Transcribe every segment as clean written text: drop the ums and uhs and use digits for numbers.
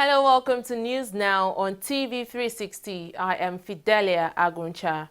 Hello, welcome to News Now on TV360. I am Fidelia Aguncha.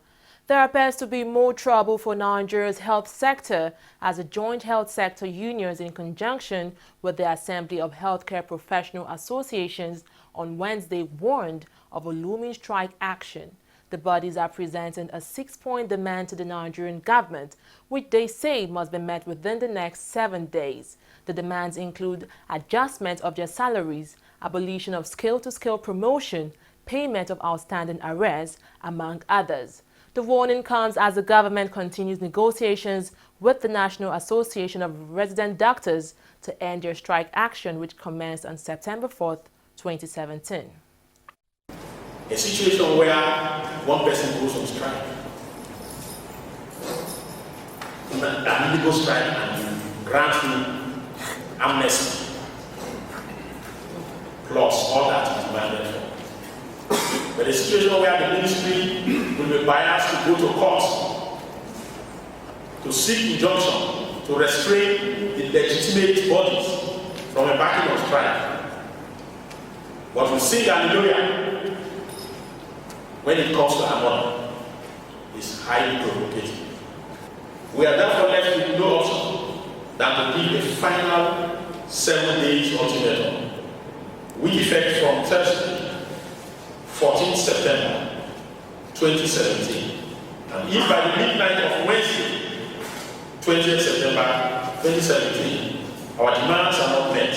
There appears to be more trouble for Nigeria's health sector as the joint health sector unions, in conjunction with the Assembly of Healthcare Professional Associations, on Wednesday warned of a looming strike action. The bodies are presenting a 6-point demand to the Nigerian government, which they say must be met within the next 7 days. The demands include adjustment of their salaries, abolition of skill-to-skill promotion, payment of outstanding arrears, among others. The warning comes as the government continues negotiations with the National Association of Resident Doctors to end their strike action, which commenced on September 4th, 2017. A situation where one person goes on strike, an illegal strike, and you grant him amnesty, plus all that is demanded for. But a situation where the ministry will be biased to go to court to seek injunction to restrain the legitimate bodies from embarking on strike. But we sing hallelujah when it comes to Anambra is highly provocative. We are therefore left with no option than to give a final 7 days ultimatum, with effect from Thursday, 14th September 2017. And if by the midnight of Wednesday, 20th September 2017, our demands are not met,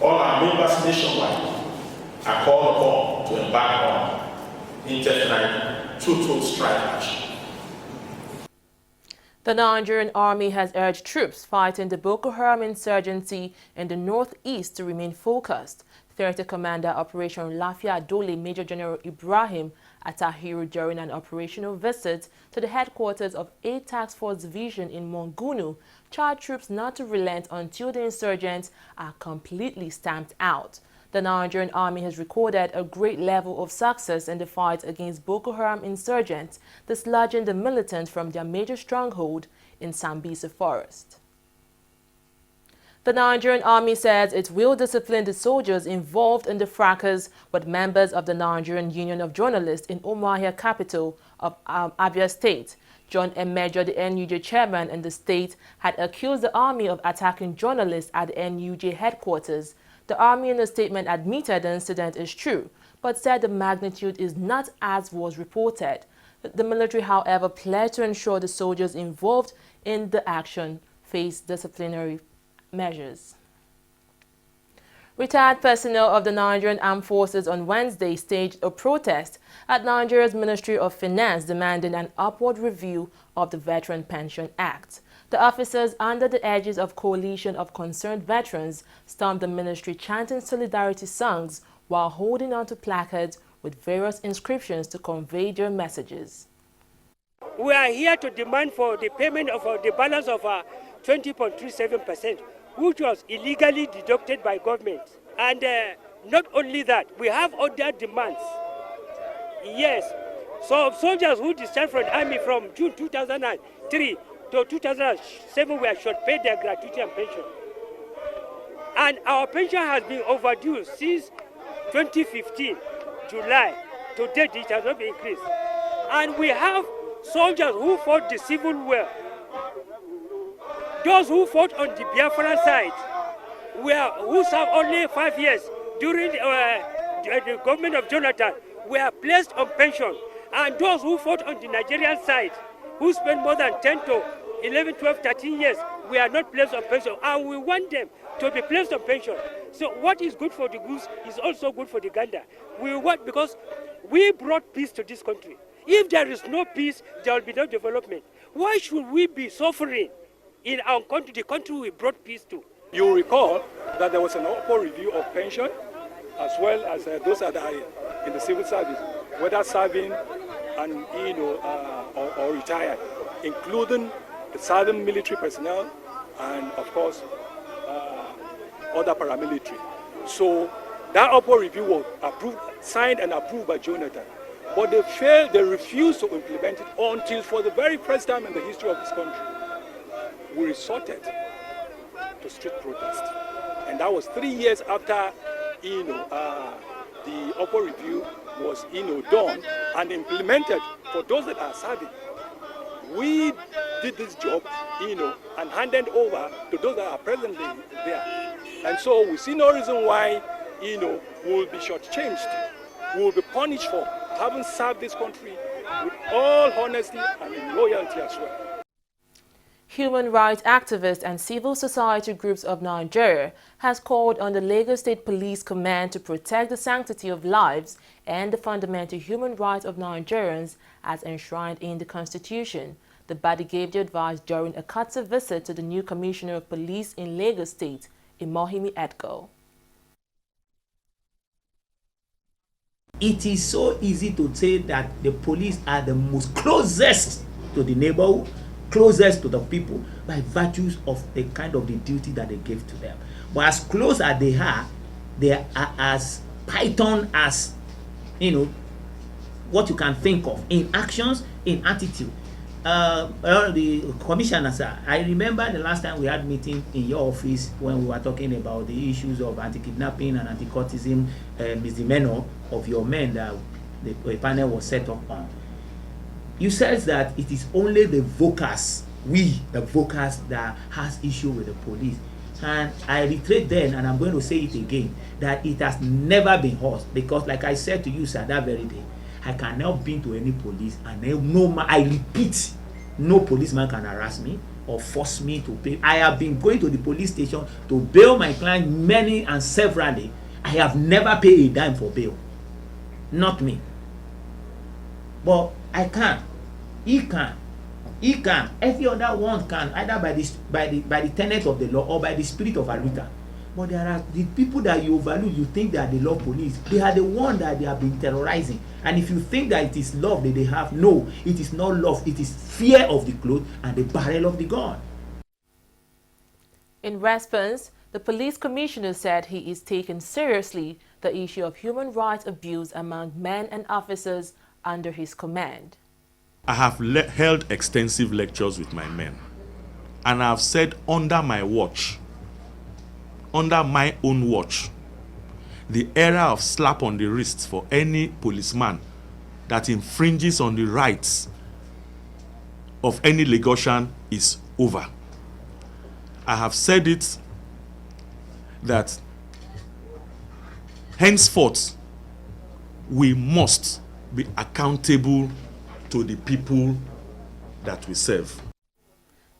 all our members nationwide are called upon to embark on indefinite total strike action. The Nigerian army has urged troops fighting the Boko Haram insurgency in the northeast to remain focused. 30 Commander Operation Lafia Dole Major General Ibrahim Atahiru, during an operational visit to the headquarters of 8 Task Force Division in Mongunu, charged troops not to relent until the insurgents are completely stamped out. The Nigerian army has recorded a great level of success in the fight against Boko Haram insurgents, dislodging the militants from their major stronghold in Sambisa Forest. The Nigerian army says it will discipline the soldiers involved in the fracas with members of the Nigerian Union of Journalists in Umuahia, capital of Abia State. John Emejo, the NUJ chairman in the state, had accused the army of attacking journalists at the NUJ headquarters. The army in a statement admitted the incident is true, but said the magnitude is not as was reported. The military, however, pledged to ensure the soldiers involved in the action face disciplinary measures. Retired personnel of the Nigerian Armed Forces on Wednesday staged a protest at Nigeria's Ministry of Finance demanding an upward review of the Veteran Pension Act. The officers, under the edges of coalition of concerned veterans, stormed the ministry chanting solidarity songs while holding onto placards with various inscriptions to convey their messages. We are here to demand for the payment of the balance of 20.37%, which was illegally deducted by government. And not only that, we have other demands. Yes, so soldiers who discharged from the army from June 2003 to 2007 were should pay their gratuity and pension. And our pension has been overdue since 2015, July. To date, it has not been increased. And we have soldiers who fought the civil war. Those who fought on the Biafran side, who served only 5 years during the government of Jonathan, were placed on pension. And those who fought on the Nigerian side, who spent more than 10 to 11, 12, 13 years, we are not placed on pension, and we want them to be placed on pension. So what is good for the goose is also good for the gander. We want, because we brought peace to this country. If there is no peace, there will be no development. Why should we be suffering in our country, the country we brought peace to? You will recall that there was an upward review of pension, as well as those that are in the civil service, whether serving and or retired, including the southern military personnel and, of course, other paramilitary. So that upward review was approved, signed and approved by Jonathan. But they refused to implement it until, for the very first time in the history of this country, we resorted to street protest. And that was 3 years after the upper review was, done and implemented for those that are serving. We did this job, and handed over to those that are presently there. And so we see no reason why, we'll be shortchanged. We'll be punished for having served this country with all honesty and in loyalty as well. Human rights activists and civil society groups of Nigeria has called on the Lagos State Police Command to protect the sanctity of lives and the fundamental human rights of Nigerians as enshrined in the Constitution. The body gave the advice during a courtesy visit to the new Commissioner of Police in Lagos State, Imohimi Edgar. It is so easy to say that the police are the most closest to the neighborhood, closest to the people by virtues of the kind of the duty that they give to them. But as close as they are as python as, what you can think of in actions, in attitude. The commissioner, sir, I remember the last time we had meeting in your office when we were talking about the issues of anti-kidnapping and anti-courtism misdemeanor of your men that the panel was set up on. You said that it is only the vocals, the vocals that has issue with the police. And I reiterate then, and I'm going to say it again, that it has never been us. Because like I said to you, sir, that very day, I cannot be to any police, and I repeat, no policeman can harass me or force me to pay. I have been going to the police station to bail my client many and severally. I have never paid a dime for bail. Not me. But I can. He can. Every other one can, either by the tenet of the law or by the spirit of Aluta. But there are the people that you overlook, you think that they love police. They are the ones that they have been terrorizing. And if you think that it is love that they have, no, it is not love. It is fear of the cloth and the barrel of the gun. In response, the police commissioner said he is taking seriously the issue of human rights abuse among men and officers under his command. I have held extensive lectures with my men, and I have said under my watch, under my own watch, the era of slap on the wrist for any policeman that infringes on the rights of any Lagosian is over. I have said it that henceforth we must be accountable to the people that we serve.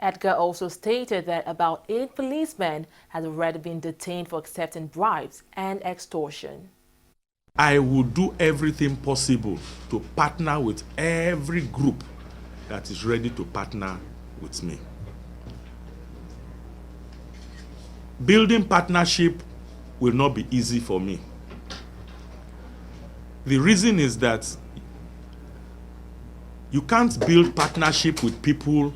Edgar also stated that about 8 policemen had already been detained for accepting bribes and extortion. I will do everything possible to partner with every group that is ready to partner with me. Building partnership will not be easy for me. The reason is that you can't build partnership with people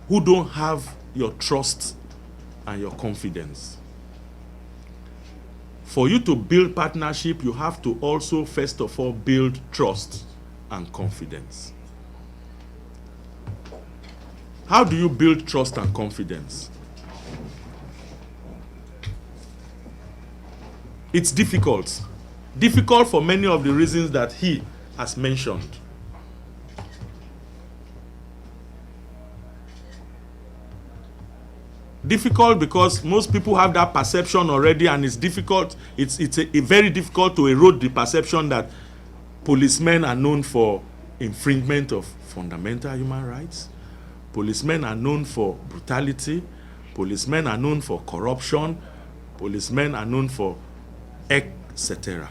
who don't have your trust and your confidence. For you to build partnership, you have to also, first of all, build trust and confidence. How do you build trust and confidence? It's difficult. Difficult for many of the reasons that he has mentioned. Difficult because most people have that perception already, and it's difficult. It's very difficult to erode the perception that policemen are known for infringement of fundamental human rights. Policemen are known for brutality. Policemen are known for corruption. Policemen are known for etc.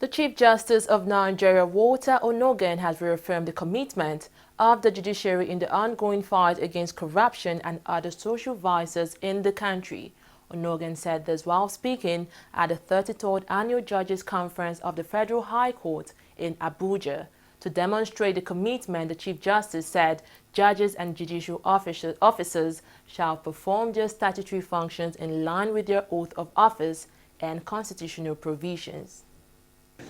The Chief Justice of Nigeria, Walter Onogen, has reaffirmed the commitment of the judiciary in the ongoing fight against corruption and other social vices in the country. Onogen said this while speaking at the 33rd Annual Judges Conference of the Federal High Court in Abuja. To demonstrate the commitment, the Chief Justice said judges and judicial officers shall perform their statutory functions in line with their oath of office and constitutional provisions.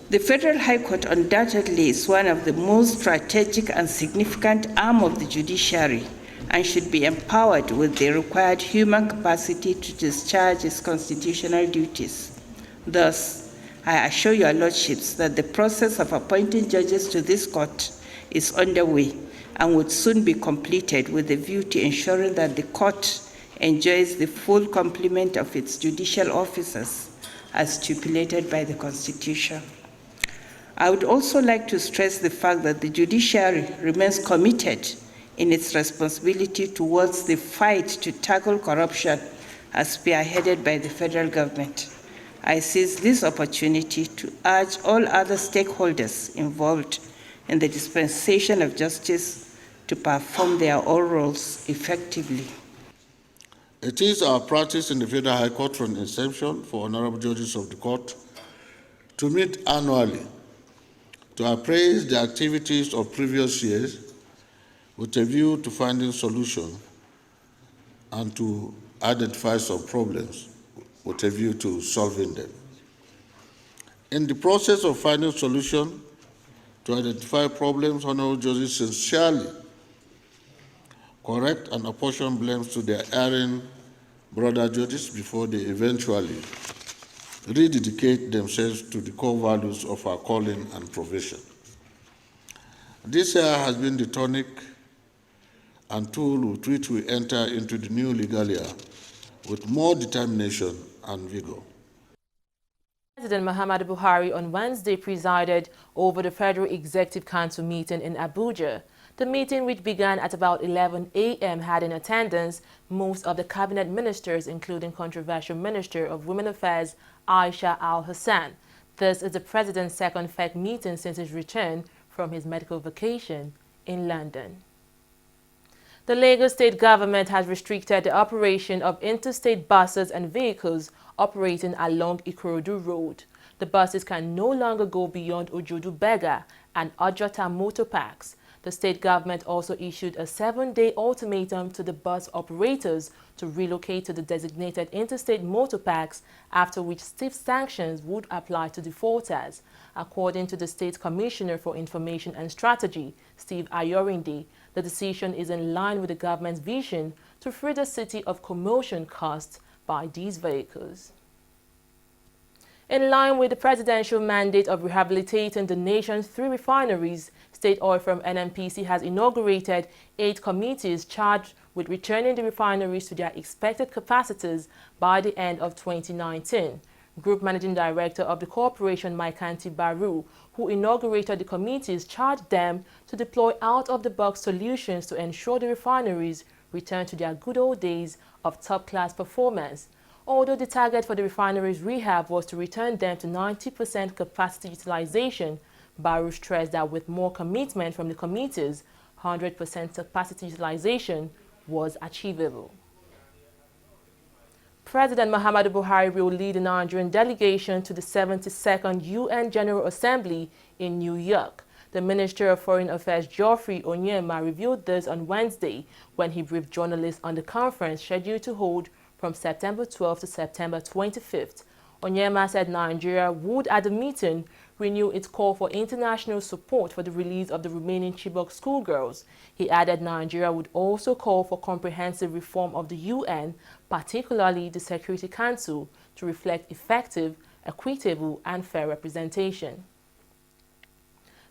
The Federal High Court undoubtedly is one of the most strategic and significant arm of the judiciary, and should be empowered with the required human capacity to discharge its constitutional duties. Thus, I assure your lordships that the process of appointing judges to this court is underway and would soon be completed with a view to ensuring that the court enjoys the full complement of its judicial officers as stipulated by the Constitution. I would also like to stress the fact that the judiciary remains committed in its responsibility towards the fight to tackle corruption as spearheaded by the federal government. I seize this opportunity to urge all other stakeholders involved in the dispensation of justice to perform their own roles effectively. It is our practice in the Federal High Court from inception for honorable judges of the court to meet annually to appraise the activities of previous years with a view to finding solutions and to identify some problems with a view to solving them. In the process of finding solutions to identify problems, honorable judges sincerely correct and apportion blames to their erring brother judges before they eventually rededicate themselves to the core values of our calling and profession. This year has been the tonic and tool with which we enter into the new legal year with more determination and vigor. President Muhammadu Buhari on Wednesday presided over the Federal Executive Council meeting in Abuja. The meeting, which began at about 11 a.m., had in attendance most of the cabinet ministers, including controversial Minister of Women Affairs Aisha Al-Hassan. This is the president's second FEC meeting since his return from his medical vacation in London. The Lagos state government has restricted the operation of interstate buses and vehicles operating along Ikorodu Road. The buses can no longer go beyond Ojodu Bega and Ojota motor parks. The state government also issued a 7-day ultimatum to the bus operators to relocate to the designated interstate motor parks, after which stiff sanctions would apply to defaulters. According to the State Commissioner for Information and Strategy, Steve Ayorinde, the decision is in line with the government's vision to free the city of commotion caused by these vehicles. In line with the presidential mandate of rehabilitating the nation's 3 refineries, State Oil Firm NNPC has inaugurated 8 committees charged with returning the refineries to their expected capacities by the end of 2019. Group Managing Director of the corporation, Maikanti Baru, who inaugurated the committees, charged them to deploy out-of-the-box solutions to ensure the refineries return to their good old days of top-class performance. Although the target for the refineries rehab was to return them to 90% capacity utilization, Baru stressed that with more commitment from the committees, 100% capacity utilization was achievable. President Muhammadu Buhari will lead the Nigerian delegation to the 72nd UN General Assembly in New York. The Minister of Foreign Affairs, Geoffrey Onyema, revealed this on Wednesday when he briefed journalists on the conference scheduled to hold from September 12 to September 25th. Onyema said Nigeria would, at the meeting, renew its call for international support for the release of the remaining Chibok schoolgirls. He added Nigeria would also call for comprehensive reform of the UN, particularly the Security Council, to reflect effective, equitable, and fair representation.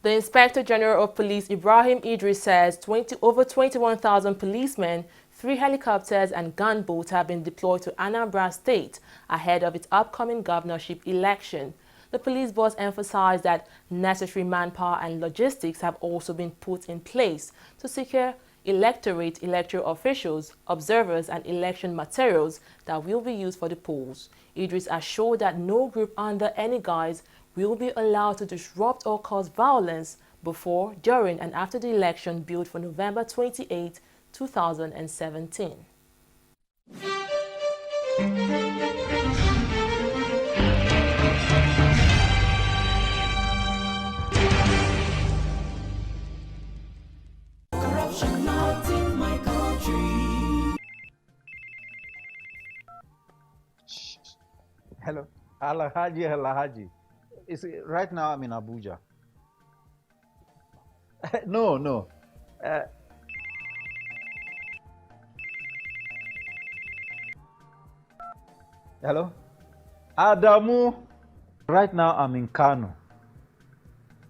The Inspector General of Police, Ibrahim Idris, says over 21,000 policemen, 3 helicopters and gunboats have been deployed to Anambra State ahead of its upcoming governorship election. The police boss emphasized that necessary manpower and logistics have also been put in place to secure electorate, electoral officials, observers, and election materials that will be used for the polls. Idris assured that no group under any guise will be allowed to disrupt or cause violence before, during, and after the election billed for November 28, 2017. Corruption not in my country. Hello, Alahaji. Right now I'm in Abuja. No. Hello? Adamu! Right now, I'm in Kano.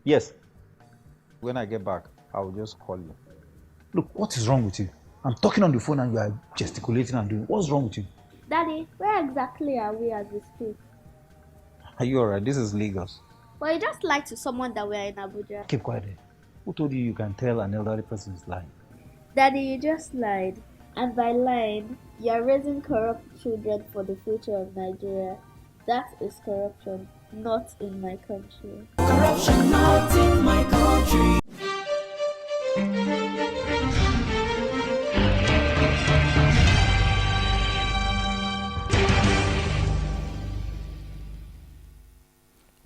Yes. When I get back, I will just call you. Look, what is wrong with you? I'm talking on the phone and you are gesticulating and doing. What's wrong with you? Daddy, where exactly are we as we speak? Are you alright? This is Lagos. Well, you just lied to someone that we're in Abuja. Keep quiet. Who told you you can tell an elderly person is lying? Daddy, you just lied. And by lying, you're raising corrupt children for the future of Nigeria. That is corruption, not in my country. Corruption not in my country.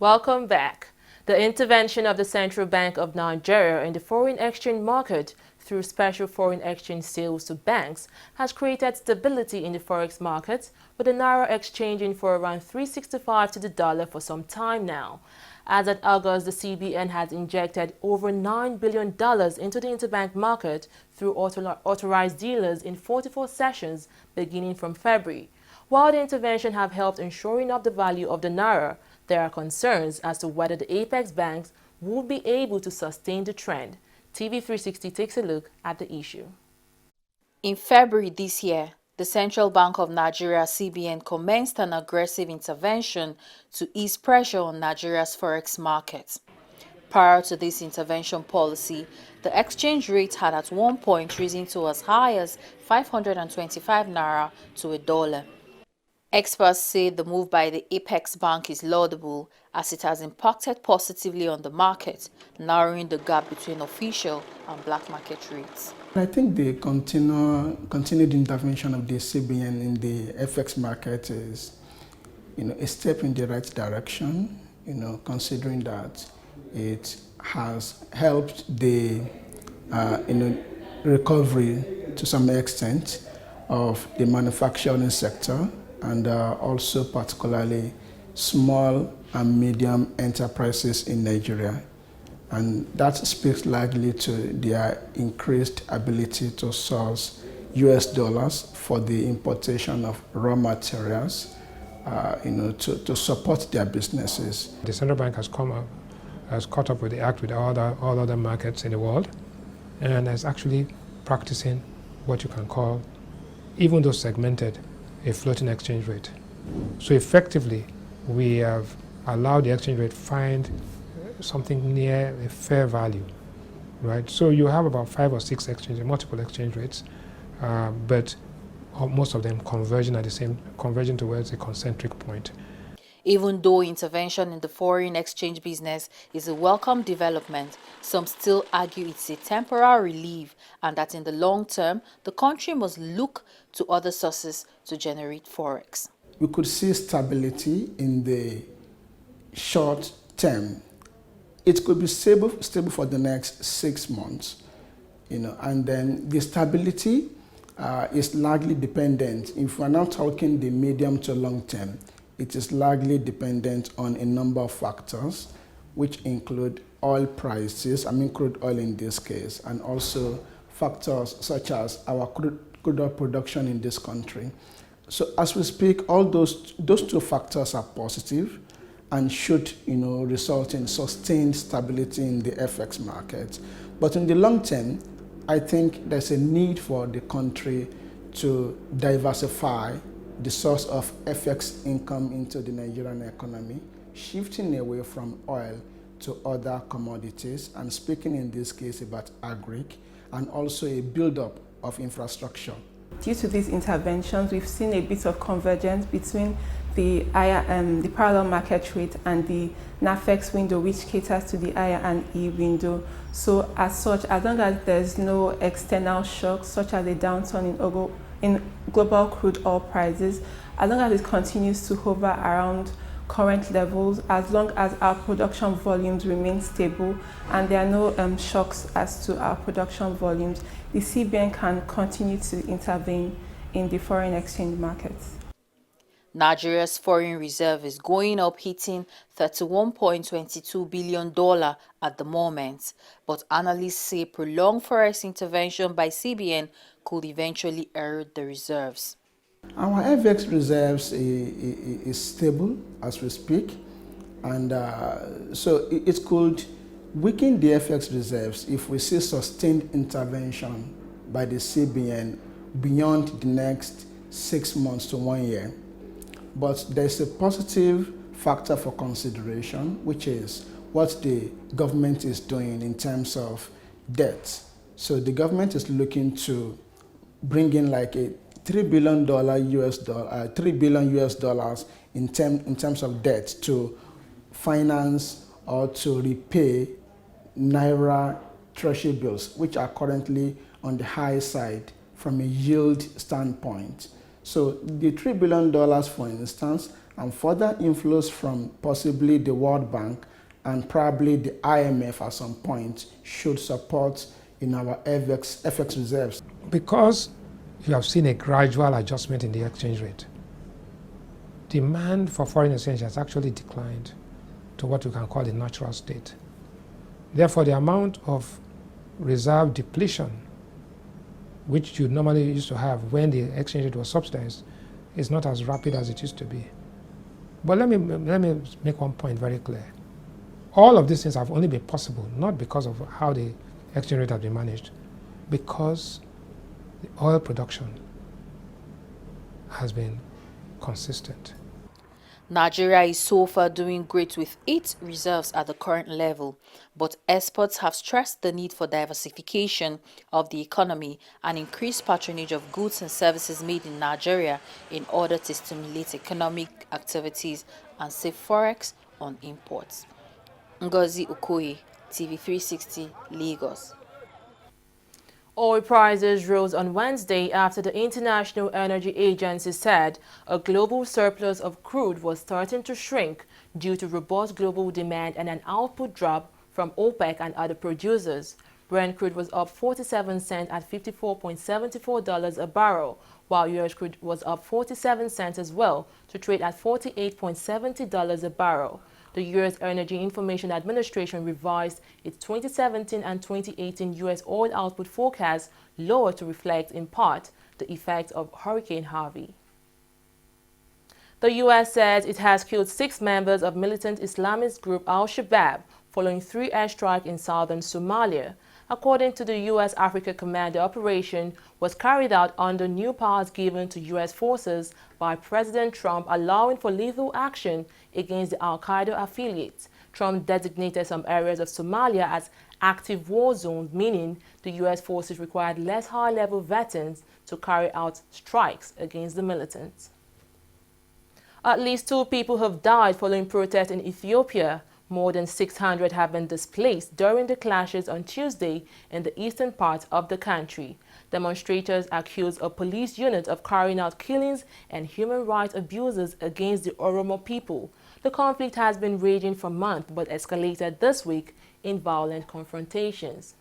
Welcome back. The intervention of the Central Bank of Nigeria in the foreign exchange market through special foreign exchange sales to banks has created stability in the forex market, with the naira exchanging for around 365 to the dollar for some time now. As at August, the CBN has injected over $9 billion into the interbank market through authorized dealers in 44 sessions beginning from February. While the intervention have helped in shoring up the value of the naira, there are concerns as to whether the apex banks will be able to sustain the trend. TV360 takes a look at the issue. In February this year, the Central Bank of Nigeria (CBN) commenced an aggressive intervention to ease pressure on Nigeria's forex market. Prior to this intervention policy, the exchange rate had at one point risen to as high as 525 naira to a dollar. Experts say the move by the Apex Bank is laudable as it has impacted positively on the market, narrowing the gap between official and black market rates. I think the continued intervention of the CBN in the FX market is, a step in the right direction, considering that it has helped the, recovery to some extent of the manufacturing sector, and also particularly small and medium enterprises in Nigeria. And that speaks largely to their increased ability to source US dollars for the importation of raw materials, to support their businesses. The central bank has caught up with the act with all other markets in the world, and is actually practicing what you can call, even though segmented, a floating exchange rate. So effectively, we have allowed the exchange rate find something near a fair value, right? So you have about 5 or 6 multiple exchange rates, but most of them converging towards a concentric point. Even though intervention in the foreign exchange business is a welcome development, some still argue it's a temporary relief and that in the long term, the country must look to other sources to generate forex. We could see stability in the short term. It could be stable for the next 6 months, and then the stability is largely dependent. If we're now talking the medium to long term, it is largely dependent on a number of factors, which include oil prices, crude oil in this case, and also factors such as our crude oil production in this country. So as we speak, all those 2 factors are positive and should, result in sustained stability in the FX market. But in the long term, I think there's a need for the country to diversify the source of FX income into the Nigerian economy, shifting away from oil to other commodities, and speaking in this case about agric, and also a build-up of infrastructure. Due to these interventions, we've seen a bit of convergence between the parallel market rate and the NAFEX window, which caters to the IR and E window. So as such, as long as there's no external shocks, such as a downturn in global crude oil prices, as long as it continues to hover around current levels, as long as our production volumes remain stable and there are no shocks as to our production volumes, the CBN can continue to intervene in the foreign exchange markets. Nigeria's foreign reserve is going up, hitting $31.22 billion at the moment, but analysts say prolonged forex intervention by CBN could eventually erode the reserves. Our FX reserves is stable as we speak, and so it could weaken the FX reserves if we see sustained intervention by the CBN beyond the next 6 months to 1 year. But there's a positive factor for consideration, which is what the government is doing in terms of debt. So the government is looking to bring in like a $3 billion US dollars in terms of debt to finance or to repay Naira treasury bills, which are currently on the high side from a yield standpoint. So the $3 billion, for instance, and further inflows from possibly the World Bank and probably the IMF at some point should support in our FX reserves. Because you have seen a gradual adjustment in the exchange rate, demand for foreign exchange has actually declined to what we can call a natural state. Therefore, the amount of reserve depletion which you normally used to have when the exchange rate was subsidized is not as rapid as it used to be. But let me make one point very clear. All of these things have only been possible not because of how the exchange rate has been managed, because the oil production has been consistent. Nigeria is so far doing great with its reserves at the current level, but experts have stressed the need for diversification of the economy and increased patronage of goods and services made in Nigeria in order to stimulate economic activities and save Forex on imports. Ngozi Okoye, TV360, Lagos. Oil prices rose on Wednesday after the International Energy Agency said a global surplus of crude was starting to shrink due to robust global demand and an output drop from OPEC and other producers. Brent crude was up 47 cents at $54.74 a barrel, while US crude was up 47 cents as well to trade at $48.70 a barrel. The U.S. Energy Information Administration revised its 2017 and 2018 U.S. oil output forecast lower to reflect, in part, the effects of Hurricane Harvey. The U.S. says it has killed 6 members of militant Islamist group Al-Shabaab following 3 airstrikes in southern Somalia. According to the U.S. Africa Command, the operation was carried out under new powers given to U.S. forces by President Trump, allowing for lethal action against the al-Qaeda affiliates. Trump designated some areas of Somalia as active war zones, meaning the U.S. forces required less high-level veterans to carry out strikes against the militants. At least 2 people have died following protests in Ethiopia. More than 600 have been displaced during the clashes on Tuesday in the eastern part of the country. Demonstrators accused a police unit of carrying out killings and human rights abuses against the Oromo people. The conflict has been raging for months but escalated this week in violent confrontations.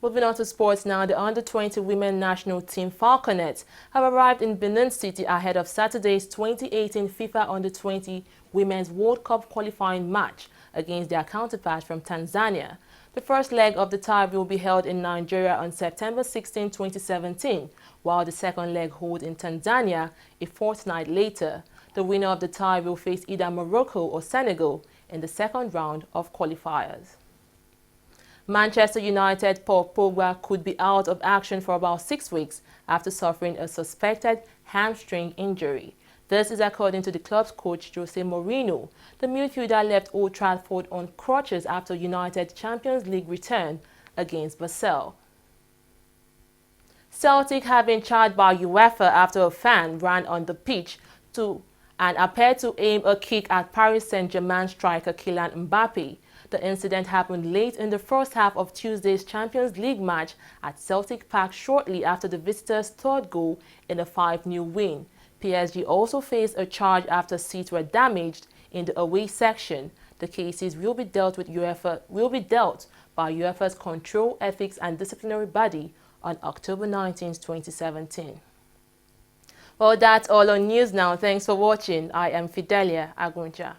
Moving on to sports now, the under-20 women national team Falconets have arrived in Benin City ahead of Saturday's 2018 FIFA Under-20 Women's World Cup qualifying match against their counterparts from Tanzania. The first leg of the tie will be held in Nigeria on September 16, 2017, while the second leg holds in Tanzania a fortnight later. The winner of the tie will face either Morocco or Senegal in the second round of qualifiers. Manchester United Paul Pogba could be out of action for about 6 weeks after suffering a suspected hamstring injury. This is according to the club's coach Jose Mourinho. The midfielder left Old Trafford on crutches after United's Champions League return against Basel. Celtic have been charged by UEFA after a fan ran on the pitch and appeared to aim a kick at Paris Saint-Germain striker Kylian Mbappe. The incident happened late in the first half of Tuesday's Champions League match at Celtic Park shortly after the visitors' third goal in a 5-0 win. PSG also faced a charge after seats were damaged in the away section. The cases will be dealt by UEFA's Control, Ethics and Disciplinary Body on October 19, 2017. Well, that's all on news now. Thanks for watching. I am Fidelia Agunja.